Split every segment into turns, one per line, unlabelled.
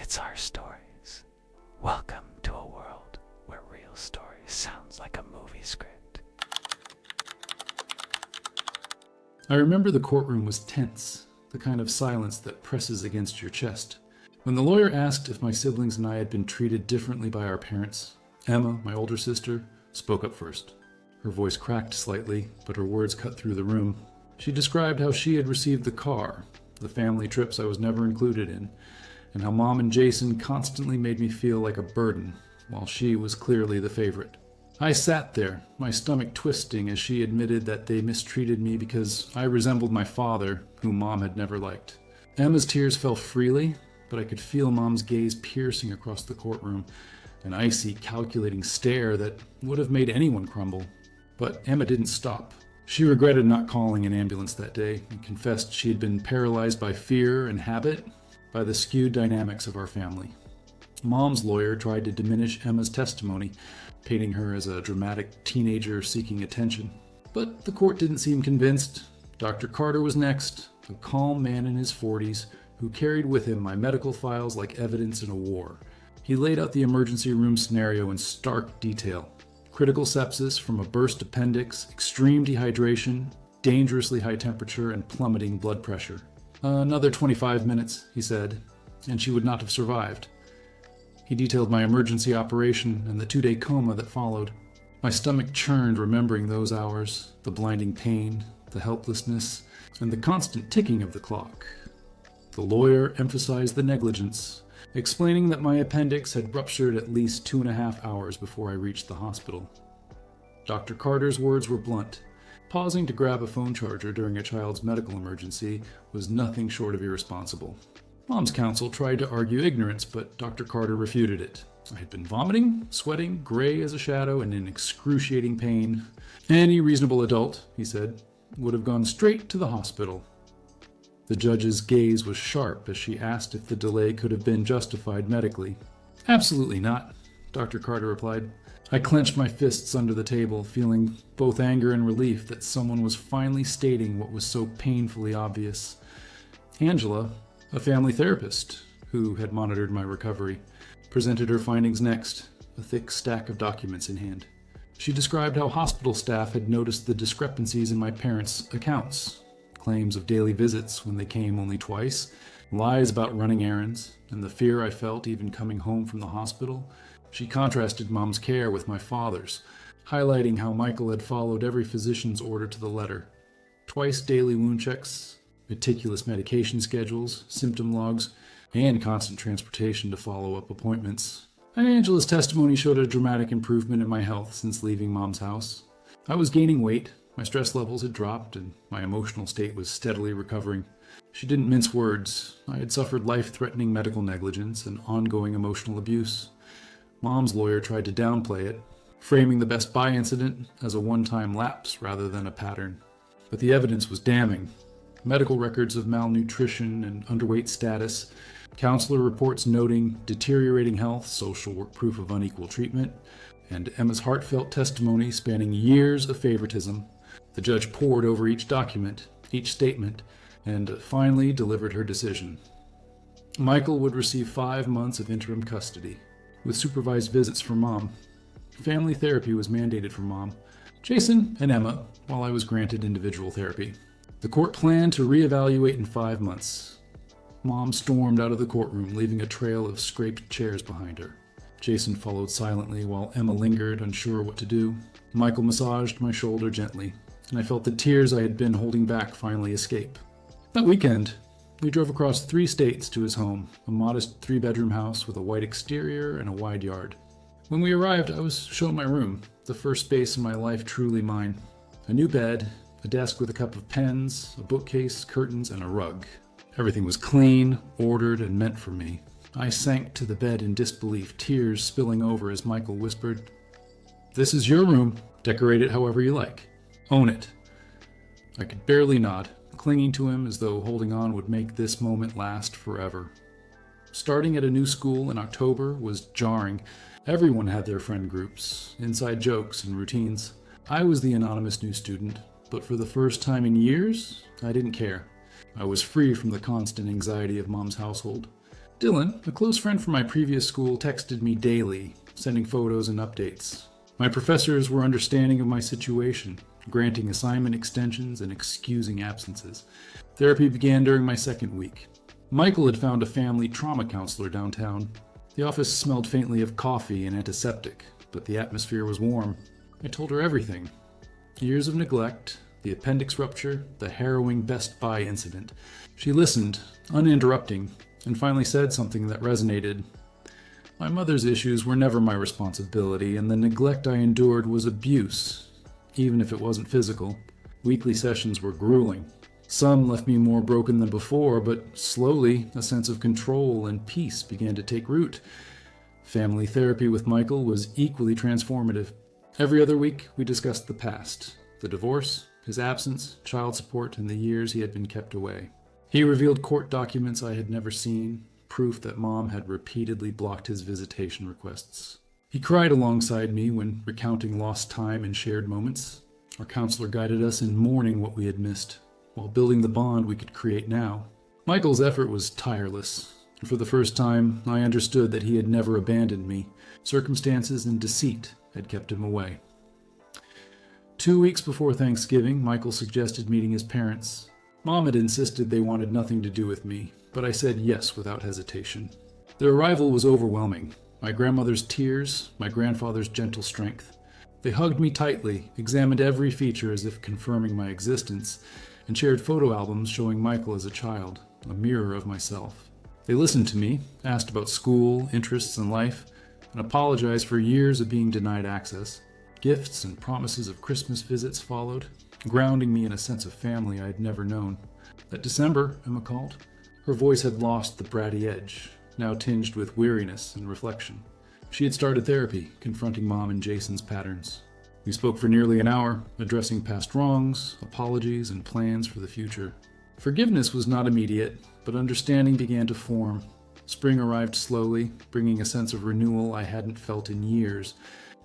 It's our stories. Welcome to a world where real stories sounds like a movie script.
I remember the courtroom was tense, the kind of silence that presses against your chest. When the lawyer asked if my siblings and I had been treated differently by our parents, Emma, my older sister, spoke up first. Her voice cracked slightly, but her words cut through the room. She described how she had received the car, the family trips I was never included in, and how Mom and Jason constantly made me feel like a burden, while she was clearly the favorite. I sat there, my stomach twisting as she admitted that they mistreated me because I resembled my father, whom Mom had never liked. Emma's tears fell freely, but I could feel Mom's gaze piercing across the courtroom, an icy, calculating stare that would have made anyone crumble. But Emma didn't stop. She regretted not calling an ambulance that day and confessed she had been paralyzed by fear and habit, by the skewed dynamics of our family. Mom's lawyer tried to diminish Emma's testimony, painting her as a dramatic teenager seeking attention. But the court didn't seem convinced. Dr. Carter was next, a calm man in his 40s who carried with him my medical files like evidence in a war. He laid out the emergency room scenario in stark detail. Critical sepsis from a burst appendix, extreme dehydration, dangerously high temperature, and plummeting blood pressure. Another 25 minutes, he said, and she would not have survived. He detailed my emergency operation and the 2-day coma that followed. My stomach churned remembering those hours, the blinding pain, the helplessness, and the constant ticking of the clock. The lawyer emphasized the negligence, explaining that my appendix had ruptured at least 2.5 hours before I reached the hospital. Dr. Carter's words were blunt. Pausing to grab a phone charger during a child's medical emergency was nothing short of irresponsible. Mom's counsel tried to argue ignorance, but Dr. Carter refuted it. I had been vomiting, sweating, gray as a shadow, and in excruciating pain. Any reasonable adult, he said, would have gone straight to the hospital. The judge's gaze was sharp as she asked if the delay could have been justified medically. Absolutely not, Dr. Carter replied. I clenched my fists under the table, feeling both anger and relief that someone was finally stating what was so painfully obvious. Angela, a family therapist who had monitored my recovery, presented her findings next, a thick stack of documents in hand. She described how hospital staff had noticed the discrepancies in my parents' accounts, claims of daily visits when they came only twice, lies about running errands, and the fear I felt even coming home from the hospital. She contrasted Mom's care with my father's, highlighting how Michael had followed every physician's order to the letter. Twice daily wound checks, meticulous medication schedules, symptom logs, and constant transportation to follow-up appointments. Angela's testimony showed a dramatic improvement in my health since leaving Mom's house. I was gaining weight, my stress levels had dropped, and my emotional state was steadily recovering. She didn't mince words. I had suffered life-threatening medical negligence and ongoing emotional abuse. Mom's lawyer tried to downplay it, framing the Best Buy incident as a one-time lapse rather than a pattern. But the evidence was damning. Medical records of malnutrition and underweight status, counselor reports noting deteriorating health, social work proof of unequal treatment, and Emma's heartfelt testimony spanning years of favoritism. The judge pored over each document, each statement, and finally delivered her decision. Michael would receive 5 months of interim custody, with supervised visits for Mom. Family therapy was mandated for Mom, Jason, and Emma, while I was granted individual therapy. The court planned to reevaluate in 5 months. Mom stormed out of the courtroom, leaving a trail of scraped chairs behind her. Jason followed silently while Emma lingered, unsure what to do. Michael massaged my shoulder gently, and I felt the tears I had been holding back finally escape. That weekend, we drove across 3 states to his home, a modest 3-bedroom house with a white exterior and a wide yard. When we arrived, I was shown my room, the first space in my life truly mine. A new bed, a desk with a cup of pens, a bookcase, curtains, and a rug. Everything was clean, ordered, and meant for me. I sank to the bed in disbelief, tears spilling over as Michael whispered, "This is your room. Decorate it however you like. Own it." I could barely nod, clinging to him as though holding on would make this moment last forever. Starting at a new school in October was jarring. Everyone had their friend groups, inside jokes, and routines. I was the anonymous new student, but for the first time in years, I didn't care. I was free from the constant anxiety of Mom's household. Dylan, a close friend from my previous school, texted me daily, sending photos and updates. My professors were understanding of my situation, granting assignment extensions and excusing absences. Therapy began during my second week. Michael had found a family trauma counselor downtown. The office smelled faintly of coffee and antiseptic, but the atmosphere was warm. I told her everything. Years of neglect, the appendix rupture, the harrowing Best Buy incident. She listened, uninterrupting, and finally said something that resonated. My mother's issues were never my responsibility, and the neglect I endured was abuse, even if it wasn't physical. Weekly sessions were grueling. Some left me more broken than before, but slowly a sense of control and peace began to take root. Family therapy with Michael was equally transformative. Every other week, we discussed the past, the divorce, his absence, child support, and the years he had been kept away. He revealed court documents I had never seen, proof that Mom had repeatedly blocked his visitation requests. He cried alongside me when recounting lost time and shared moments. Our counselor guided us in mourning what we had missed, while building the bond we could create now. Michael's effort was tireless, and for the first time, I understood that he had never abandoned me. Circumstances and deceit had kept him away. 2 weeks before Thanksgiving, Michael suggested meeting his parents. Mom had insisted they wanted nothing to do with me, but I said yes without hesitation. Their arrival was overwhelming. My grandmother's tears, my grandfather's gentle strength. They hugged me tightly, examined every feature as if confirming my existence, and shared photo albums showing Michael as a child, a mirror of myself. They listened to me, asked about school, interests, and life, and apologized for years of being denied access. Gifts and promises of Christmas visits followed, grounding me in a sense of family I had never known. That December, Emma called. Her voice had lost the bratty edge, now tinged with weariness and reflection. She had started therapy, confronting Mom and Jason's patterns. We spoke for nearly an hour, addressing past wrongs, apologies, and plans for the future. Forgiveness was not immediate, but understanding began to form. Spring arrived slowly, bringing a sense of renewal I hadn't felt in years.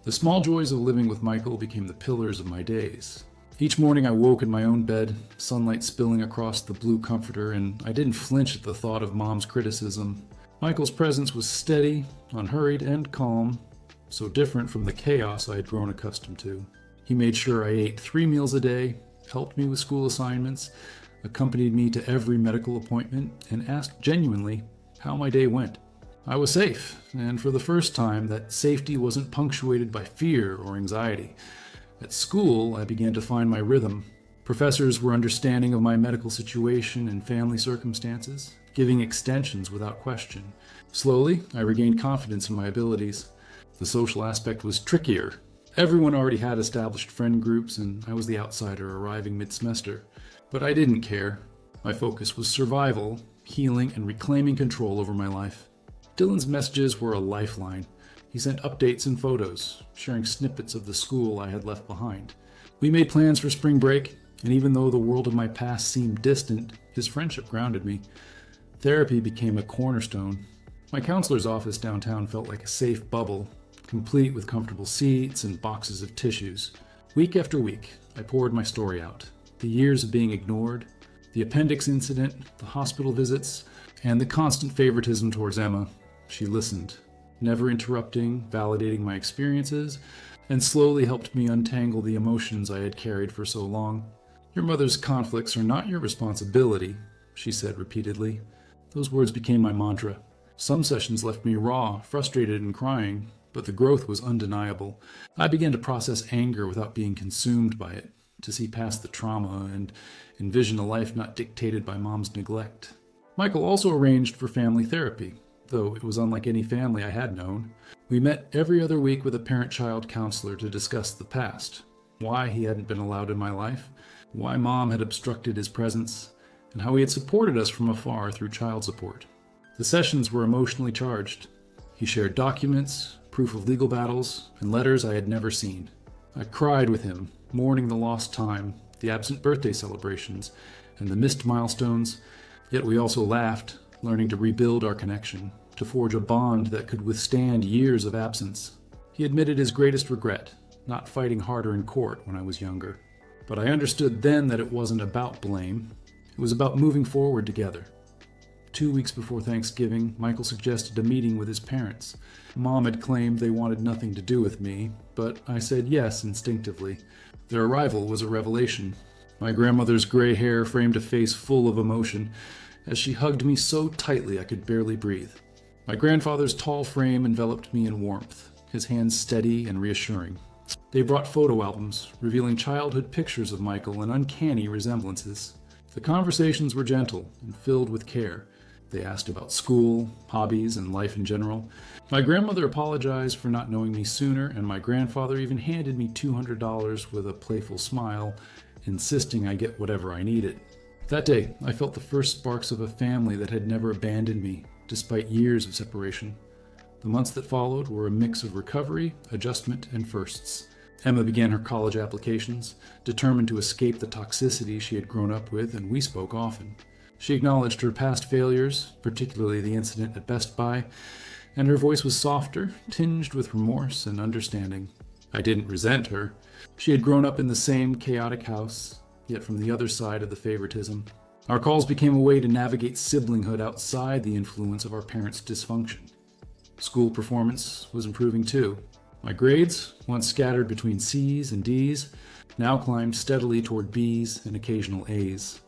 The small joys of living with Michael became the pillars of my days. Each morning I woke in my own bed, sunlight spilling across the blue comforter, and I didn't flinch at the thought of Mom's criticism. Michael's presence was steady, unhurried, and calm, so different from the chaos I had grown accustomed to. He made sure I ate 3 meals a day, helped me with school assignments, accompanied me to every medical appointment, and asked genuinely how my day went. I was safe, and for the first time, that safety wasn't punctuated by fear or anxiety. At school, I began to find my rhythm. Professors were understanding of my medical situation and family circumstances, giving extensions without question. Slowly, I regained confidence in my abilities. The social aspect was trickier. Everyone already had established friend groups, and I was the outsider arriving mid-semester. But I didn't care. My focus was survival, healing, and reclaiming control over my life. Dylan's messages were a lifeline. He sent updates and photos, sharing snippets of the school I had left behind. We made plans for spring break, and even though the world of my past seemed distant, his friendship grounded me. Therapy became a cornerstone. My counselor's office downtown felt like a safe bubble, complete with comfortable seats and boxes of tissues. Week after week, I poured my story out. The years of being ignored, the appendix incident, the hospital visits, and the constant favoritism towards Emma. She listened, never interrupting, validating my experiences, and slowly helped me untangle the emotions I had carried for so long. Your mother's conflicts are not your responsibility, she said repeatedly. Those words became my mantra. Some sessions left me raw, frustrated, and crying, but the growth was undeniable. I began to process anger without being consumed by it, to see past the trauma and envision a life not dictated by Mom's neglect. Michael also arranged for family therapy, though it was unlike any family I had known. We met every other week with a parent-child counselor to discuss the past, why he hadn't been allowed in my life, why Mom had obstructed his presence, and how he had supported us from afar through child support. The sessions were emotionally charged. He shared documents, proof of legal battles, and letters I had never seen. I cried with him, mourning the lost time, the absent birthday celebrations, and the missed milestones, yet we also laughed, learning to rebuild our connection, to forge a bond that could withstand years of absence. He admitted his greatest regret, not fighting harder in court when I was younger. But I understood then that it wasn't about blame. It was about moving forward together. 2 weeks before Thanksgiving, Michael suggested a meeting with his parents. Mom had claimed they wanted nothing to do with me, but I said yes instinctively. Their arrival was a revelation. My grandmother's gray hair framed a face full of emotion as she hugged me so tightly I could barely breathe. My grandfather's tall frame enveloped me in warmth, his hands steady and reassuring. They brought photo albums, revealing childhood pictures of Michael and uncanny resemblances. The conversations were gentle and filled with care. They asked about school, hobbies, and life in general. My grandmother apologized for not knowing me sooner, and my grandfather even handed me $200 with a playful smile, insisting I get whatever I needed. That day, I felt the first sparks of a family that had never abandoned me, despite years of separation. The months that followed were a mix of recovery, adjustment, and firsts. Emma began her college applications, determined to escape the toxicity she had grown up with, and we spoke often. She acknowledged her past failures, particularly the incident at Best Buy, and her voice was softer, tinged with remorse and understanding. I didn't resent her. She had grown up in the same chaotic house, yet from the other side of the favoritism. Our calls became a way to navigate siblinghood outside the influence of our parents' dysfunction. School performance was improving too. My grades, once scattered between C's and D's, now climbed steadily toward B's and occasional A's.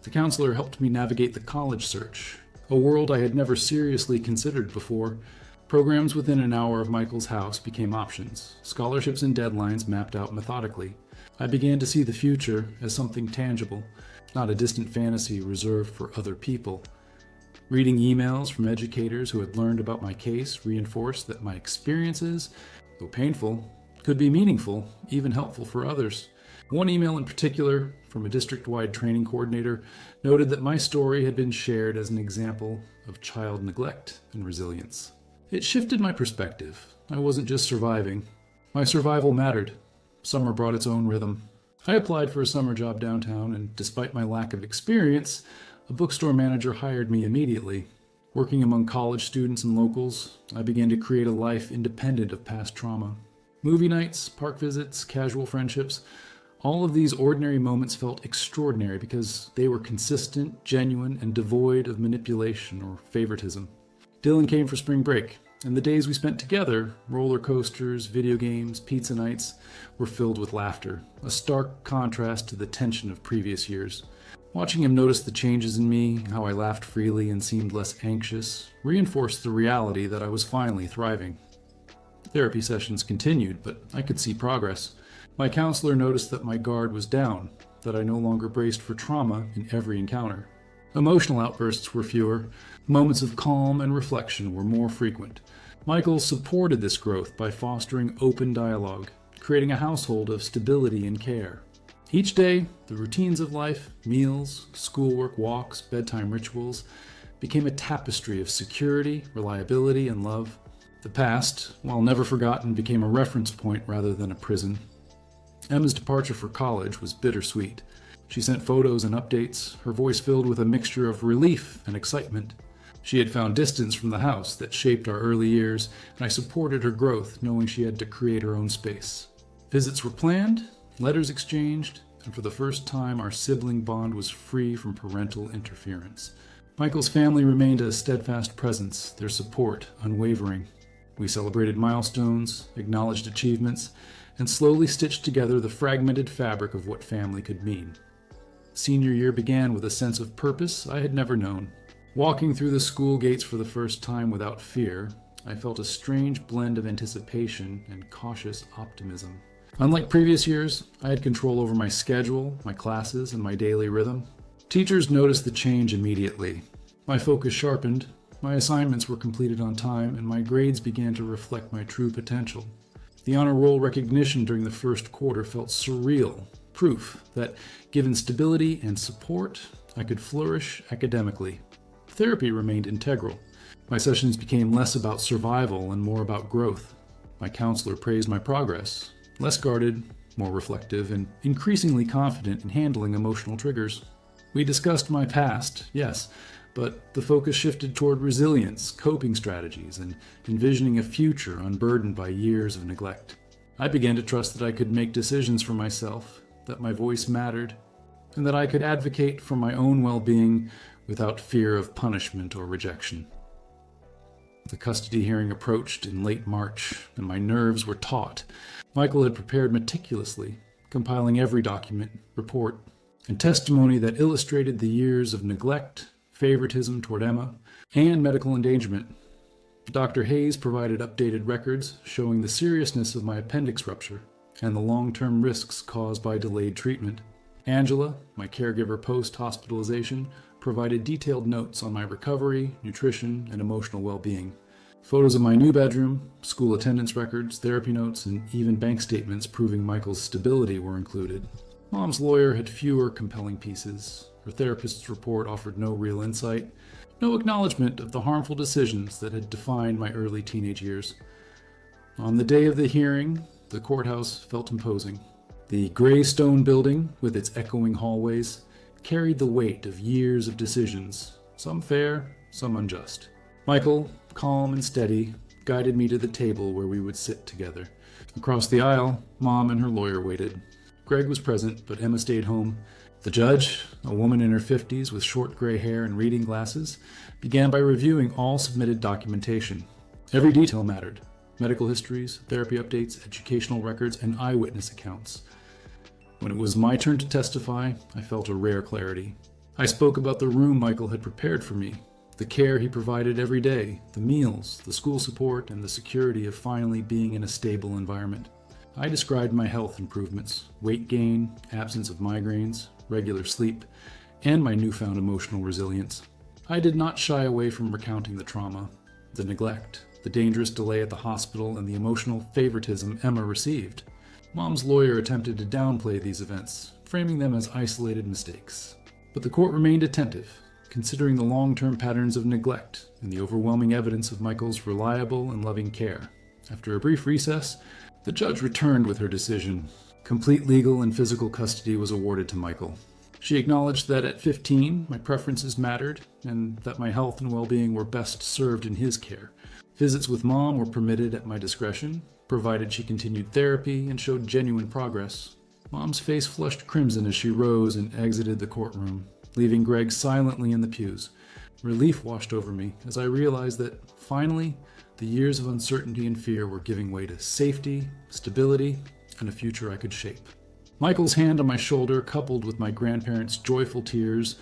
The counselor helped me navigate the college search, a world I had never seriously considered before. Programs within an hour of Michael's house became options, scholarships and deadlines mapped out methodically. I began to see the future as something tangible, not a distant fantasy reserved for other people. Reading emails from educators who had learned about my case reinforced that my experiences, though painful, could be meaningful, even helpful for others. One email in particular, from a district-wide training coordinator, noted that my story had been shared as an example of child neglect and resilience. It shifted my perspective. I wasn't just surviving. My survival mattered. Summer brought its own rhythm. I applied for a summer job downtown, and despite my lack of experience, a bookstore manager hired me immediately. Working among college students and locals, I began to create a life independent of past trauma. Movie nights, park visits, casual friendships, all of these ordinary moments felt extraordinary because they were consistent, genuine, and devoid of manipulation or favoritism. Dylan came for spring break, and the days we spent together, roller coasters, video games, pizza nights, were filled with laughter, a stark contrast to the tension of previous years. Watching him notice the changes in me, how I laughed freely and seemed less anxious, reinforced the reality that I was finally thriving. Therapy sessions continued, but I could see progress. My counselor noticed that my guard was down, that I no longer braced for trauma in every encounter. Emotional outbursts were fewer. Moments of calm and reflection were more frequent. Michael supported this growth by fostering open dialogue, creating a household of stability and care. Each day, the routines of life, meals, schoolwork, walks, bedtime rituals, became a tapestry of security, reliability, and love. The past, while never forgotten, became a reference point rather than a prison. Emma's departure for college was bittersweet. She sent photos and updates, her voice filled with a mixture of relief and excitement. She had found distance from the house that shaped our early years, and I supported her growth, knowing she had to create her own space. Visits were planned, letters exchanged, and for the first time our sibling bond was free from parental interference. Michael's family remained a steadfast presence, their support unwavering. We celebrated milestones, acknowledged achievements, and slowly stitched together the fragmented fabric of what family could mean. Senior year began with a sense of purpose I had never known. Walking through the school gates for the first time without fear, I felt a strange blend of anticipation and cautious optimism. Unlike previous years, I had control over my schedule, my classes, and my daily rhythm. Teachers noticed the change immediately. My focus sharpened, my assignments were completed on time, and my grades began to reflect my true potential. The honor roll recognition during the first quarter felt surreal, proof that, given stability and support, I could flourish academically. Therapy remained integral. My sessions became less about survival and more about growth. My counselor praised my progress, less guarded, more reflective, and increasingly confident in handling emotional triggers. We discussed my past, yes, but the focus shifted toward resilience, coping strategies, and envisioning a future unburdened by years of neglect. I began to trust that I could make decisions for myself, that my voice mattered, and that I could advocate for my own well-being without fear of punishment or rejection. The custody hearing approached in late March, and my nerves were taut. Michael had prepared meticulously, compiling every document, report, and testimony that illustrated the years of neglect, favoritism toward Emma, and medical endangerment. Dr. Hayes provided updated records showing the seriousness of my appendix rupture and the long-term risks caused by delayed treatment. Angela, my caregiver post-hospitalization, provided detailed notes on my recovery, nutrition, and emotional well-being. Photos of my new bedroom, school attendance records, therapy notes, and even bank statements proving Michael's stability were included. Mom's lawyer had fewer compelling pieces. Her therapist's report offered no real insight, no acknowledgement of the harmful decisions that had defined my early teenage years. On the day of the hearing, the courthouse felt imposing. The gray stone building, with its echoing hallways, carried the weight of years of decisions, some fair, some unjust. Michael, calm and steady, guided me to the table where we would sit together. Across the aisle, Mom and her lawyer waited. Greg was present, but Emma stayed home. The judge, a woman in her 50s with short gray hair and reading glasses, began by reviewing all submitted documentation. Every detail mattered: medical histories, therapy updates, educational records, and eyewitness accounts. When it was my turn to testify, I felt a rare clarity. I spoke about the room Michael had prepared for me, the care he provided every day, the meals, the school support, and the security of finally being in a stable environment. I described my health improvements: weight gain, absence of migraines, regular sleep, and my newfound emotional resilience. I did not shy away from recounting the trauma, the neglect, the dangerous delay at the hospital, and the emotional favoritism Emma received. Mom's lawyer attempted to downplay these events, framing them as isolated mistakes. But the court remained attentive, considering the long-term patterns of neglect and the overwhelming evidence of Michael's reliable and loving care. After a brief recess, the judge returned with her decision. Complete legal and physical custody was awarded to Michael. She acknowledged that at 15, my preferences mattered, and that my health and well-being were best served in his care. Visits with Mom were permitted at my discretion, provided she continued therapy and showed genuine progress. Mom's face flushed crimson as she rose and exited the courtroom, leaving Greg silently in the pews. Relief washed over me as I realized that, finally, the years of uncertainty and fear were giving way to safety, stability, and a future I could shape. Michael's hand on my shoulder, coupled with my grandparents' joyful tears,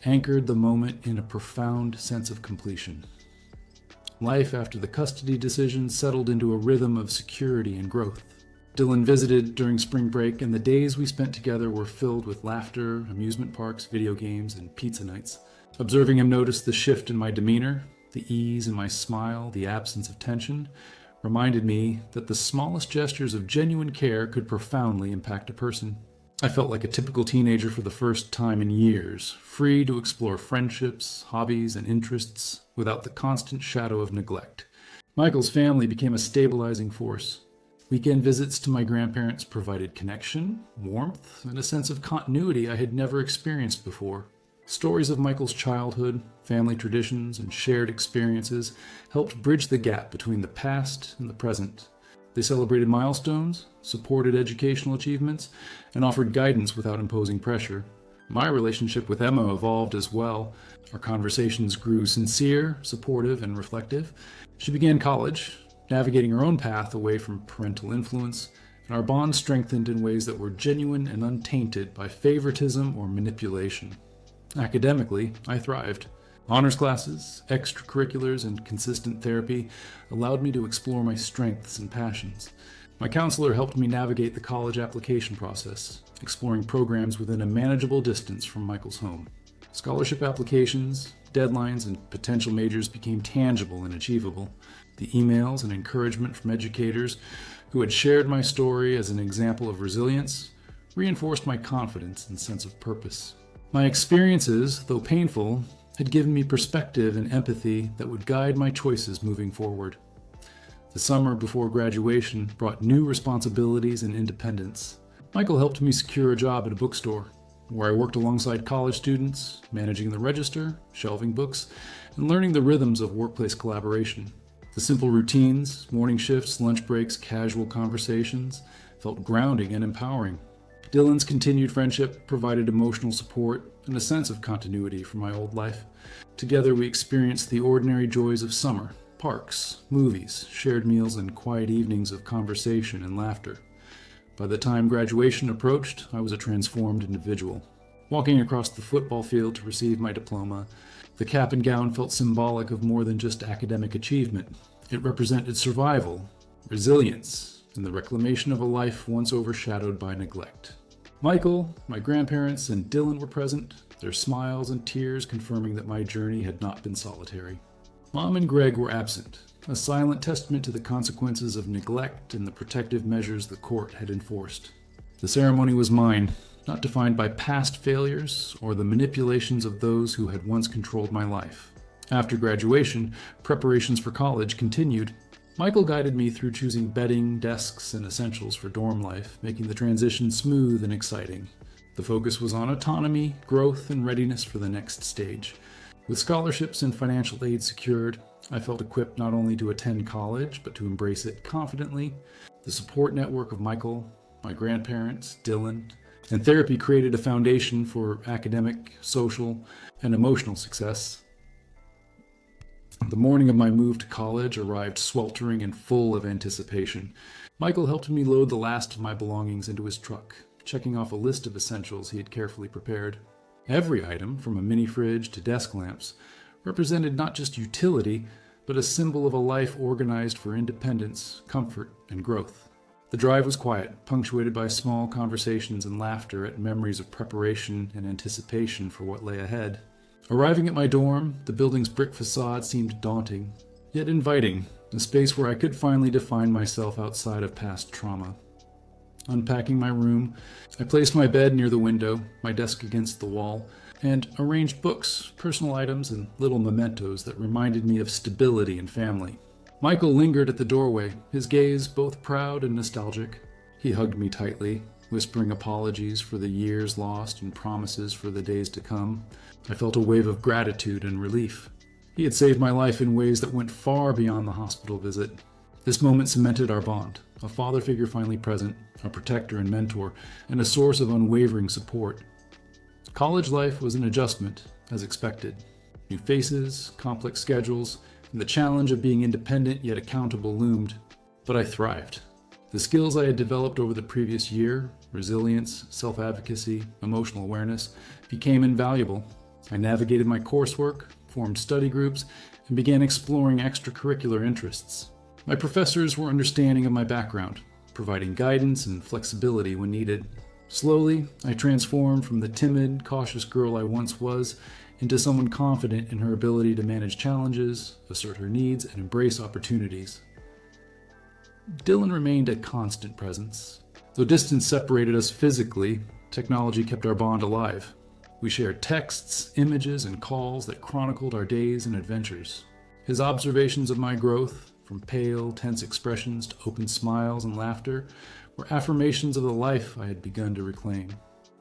anchored the moment in a profound sense of completion. Life after the custody decision settled into a rhythm of security and growth. Dylan visited during spring break, and the days we spent together were filled with laughter, amusement parks, video games, and pizza nights. Observing him notice the shift in my demeanor, the ease in my smile, the absence of tension, reminded me that the smallest gestures of genuine care could profoundly impact a person. I felt like a typical teenager for the first time in years, free to explore friendships, hobbies, and interests without the constant shadow of neglect. Michael's family became a stabilizing force. Weekend visits to my grandparents provided connection, warmth, and a sense of continuity I had never experienced before. Stories of Michael's childhood, family traditions, and shared experiences helped bridge the gap between the past and the present. They celebrated milestones, supported educational achievements, and offered guidance without imposing pressure. My relationship with Emma evolved as well. Our conversations grew sincere, supportive, and reflective. She began college, navigating her own path away from parental influence, and our bond strengthened in ways that were genuine and untainted by favoritism or manipulation. Academically, I thrived. Honors classes, extracurriculars, and consistent therapy allowed me to explore my strengths and passions. My counselor helped me navigate the college application process, exploring programs within a manageable distance from Michael's home. Scholarship applications, deadlines, and potential majors became tangible and achievable. The emails and encouragement from educators who had shared my story as an example of resilience reinforced my confidence and sense of purpose. My experiences, though painful, had given me perspective and empathy that would guide my choices moving forward. The summer before graduation brought new responsibilities and independence. Michael helped me secure a job at a bookstore, where I worked alongside college students, managing the register, shelving books, and learning the rhythms of workplace collaboration. The simple routines, morning shifts, lunch breaks, casual conversations felt grounding and empowering. Dylan's continued friendship provided emotional support and a sense of continuity from my old life. Together we experienced the ordinary joys of summer, parks, movies, shared meals, and quiet evenings of conversation and laughter. By the time graduation approached, I was a transformed individual. Walking across the football field to receive my diploma, the cap and gown felt symbolic of more than just academic achievement. It represented survival, resilience, and the reclamation of a life once overshadowed by neglect. Michael, my grandparents, and Dylan were present, their smiles and tears confirming that my journey had not been solitary. Mom and Greg were absent, a silent testament to the consequences of neglect and the protective measures the court had enforced. The ceremony was mine, not defined by past failures or the manipulations of those who had once controlled my life. After graduation, preparations for college continued. Michael guided me through choosing bedding, desks, and essentials for dorm life, making the transition smooth and exciting. The focus was on autonomy, growth, and readiness for the next stage. With scholarships and financial aid secured, I felt equipped not only to attend college, but to embrace it confidently. The support network of Michael, my grandparents, Dylan, and therapy created a foundation for academic, social, and emotional success. The morning of my move to college arrived sweltering and full of anticipation. Michael helped me load the last of my belongings into his truck, checking off a list of essentials he had carefully prepared. Every item, from a mini fridge to desk lamps, represented not just utility, but a symbol of a life organized for independence, comfort, and growth. The drive was quiet, punctuated by small conversations and laughter at memories of preparation and anticipation for what lay ahead. Arriving at my dorm, the building's brick facade seemed daunting, yet inviting, a space where I could finally define myself outside of past trauma. Unpacking my room, I placed my bed near the window, my desk against the wall, and arranged books, personal items, and little mementos that reminded me of stability and family. Michael lingered at the doorway, his gaze both proud and nostalgic. He hugged me tightly, whispering apologies for the years lost and promises for the days to come. I felt a wave of gratitude and relief. He had saved my life in ways that went far beyond the hospital visit. This moment cemented our bond, a father figure finally present, a protector and mentor, and a source of unwavering support. College life was an adjustment, as expected. New faces, complex schedules, and the challenge of being independent yet accountable loomed. But I thrived. The skills I had developed over the previous year, resilience, self-advocacy, emotional awareness, became invaluable. I navigated my coursework, formed study groups, and began exploring extracurricular interests. My professors were understanding of my background, providing guidance and flexibility when needed. Slowly, I transformed from the timid, cautious girl I once was into someone confident in her ability to manage challenges, assert her needs, and embrace opportunities. Dylan remained a constant presence. Though distance separated us physically, technology kept our bond alive. We shared texts, images, and calls that chronicled our days and adventures. His observations of my growth, from pale, tense expressions to open smiles and laughter, were affirmations of the life I had begun to reclaim.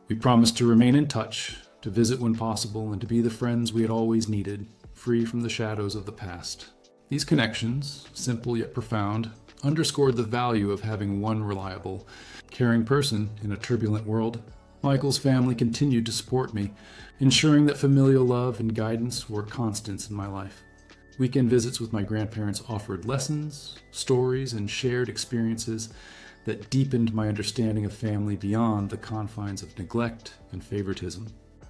We promised to remain in touch, to visit when possible, and to be the friends we had always needed, free from the shadows of the past. These connections, simple yet profound, underscored the value of having one reliable, caring person in a turbulent world. Michael's family continued to support me, ensuring that familial love and guidance were constants in my life. Weekend visits with my grandparents offered lessons, stories, and shared experiences that deepened my understanding of family beyond the confines of neglect and favoritism.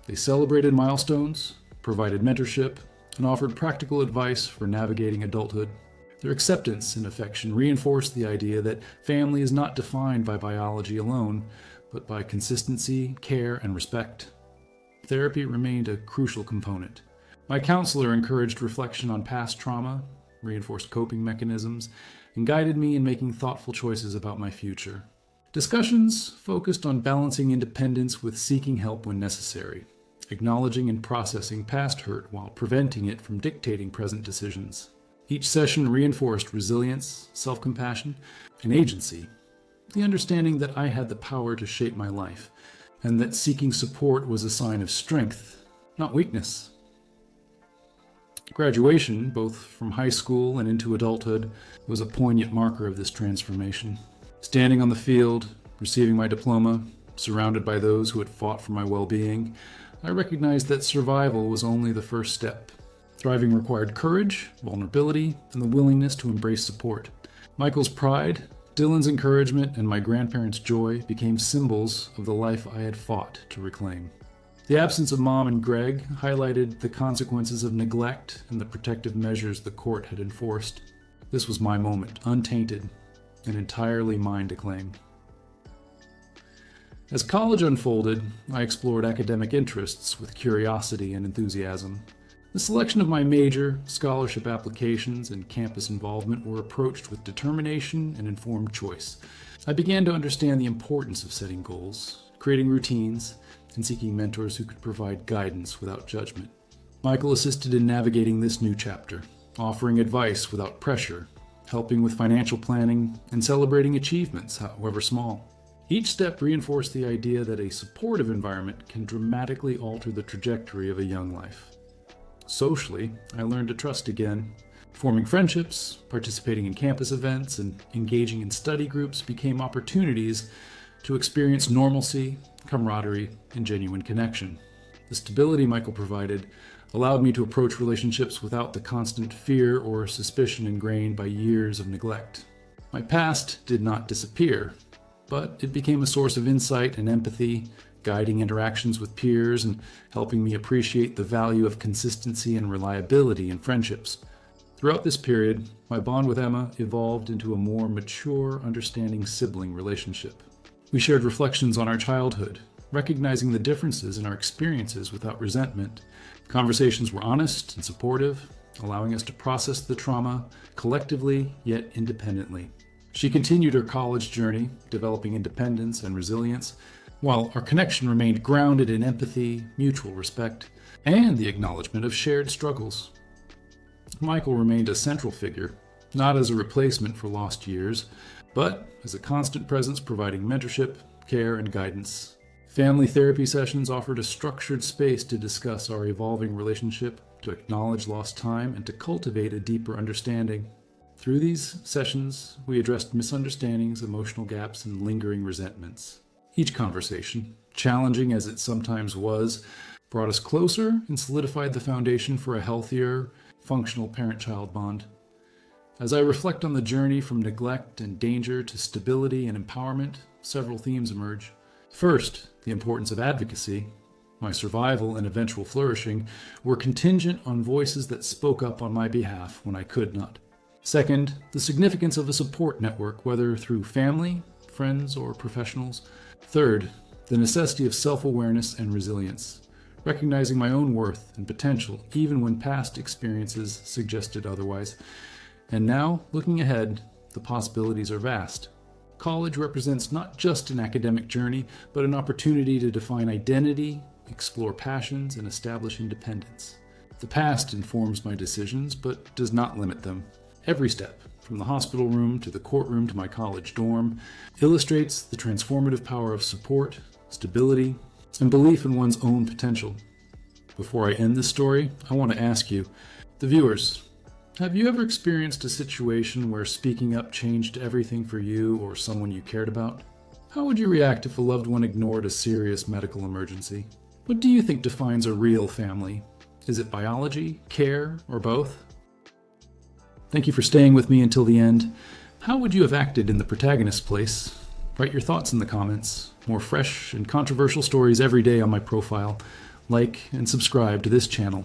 They celebrated milestones, provided mentorship, and offered practical advice for navigating adulthood. Their acceptance and affection reinforced the idea that family is not defined by biology alone, but by consistency, care, and respect. Therapy remained a crucial component. My counselor encouraged reflection on past trauma, reinforced coping mechanisms, and guided me in making thoughtful choices about my future. Discussions focused on balancing independence with seeking help when necessary, acknowledging and processing past hurt while preventing it from dictating present decisions. Each session reinforced resilience, self-compassion, and agency, the understanding that I had the power to shape my life, and that seeking support was a sign of strength, not weakness. Graduation, both from high school and into adulthood, was a poignant marker of this transformation. Standing on the field, receiving my diploma, surrounded by those who had fought for my well-being, I recognized that survival was only the first step. Thriving required courage, vulnerability, and the willingness to embrace support. Michael's pride, Dylan's encouragement, and my grandparents' joy became symbols of the life I had fought to reclaim. The absence of Mom and Greg highlighted the consequences of neglect and the protective measures the court had enforced. This was my moment, untainted and entirely mine to claim. As college unfolded, I explored academic interests with curiosity and enthusiasm. The selection of my major, scholarship applications, and campus involvement were approached with determination and informed choice. I began to understand the importance of setting goals, creating routines, and seeking mentors who could provide guidance without judgment. Michael assisted in navigating this new chapter, offering advice without pressure, helping with financial planning, and celebrating achievements, however small. Each step reinforced the idea that a supportive environment can dramatically alter the trajectory of a young life. Socially, I learned to trust again. Forming friendships, participating in campus events, and engaging in study groups became opportunities to experience normalcy, camaraderie, and genuine connection. The stability Michael provided allowed me to approach relationships without the constant fear or suspicion ingrained by years of neglect. My past did not disappear, but it became a source of insight and empathy, guiding interactions with peers and helping me appreciate the value of consistency and reliability in friendships. Throughout this period, my bond with Emma evolved into a more mature, understanding sibling relationship. We shared reflections on our childhood, recognizing the differences in our experiences without resentment. Conversations were honest and supportive, allowing us to process the trauma collectively yet independently. She continued her college journey, developing independence and resilience, while our connection remained grounded in empathy, mutual respect, and the acknowledgement of shared struggles. Michael remained a central figure, not as a replacement for lost years, but as a constant presence providing mentorship, care, and guidance. Family therapy sessions offered a structured space to discuss our evolving relationship, to acknowledge lost time, and to cultivate a deeper understanding. Through these sessions, we addressed misunderstandings, emotional gaps, and lingering resentments. Each conversation, challenging as it sometimes was, brought us closer and solidified the foundation for a healthier, functional parent-child bond. As I reflect on the journey from neglect and danger to stability and empowerment, several themes emerge. First, the importance of advocacy. My survival and eventual flourishing were contingent on voices that spoke up on my behalf when I could not. Second, the significance of a support network, whether through family, friends, or professionals. Third, the necessity of self-awareness and resilience, recognizing my own worth and potential even when past experiences suggested otherwise. And now, looking ahead, the possibilities are vast. College represents not just an academic journey, but an opportunity to define identity, explore passions, and establish independence. The past informs my decisions, but does not limit them. Every step, from the hospital room to the courtroom to my college dorm, illustrates the transformative power of support, stability, and belief in one's own potential. Before I end this story, I want to ask you, the viewers, have you ever experienced a situation where speaking up changed everything for you or someone you cared about? How would you react if a loved one ignored a serious medical emergency? What do you think defines a real family? Is it biology, care, or both? Thank you for staying with me until the end. How would you have acted in the protagonist's place? Write your thoughts in the comments. More fresh and controversial stories every day on my profile. Like and subscribe to this channel.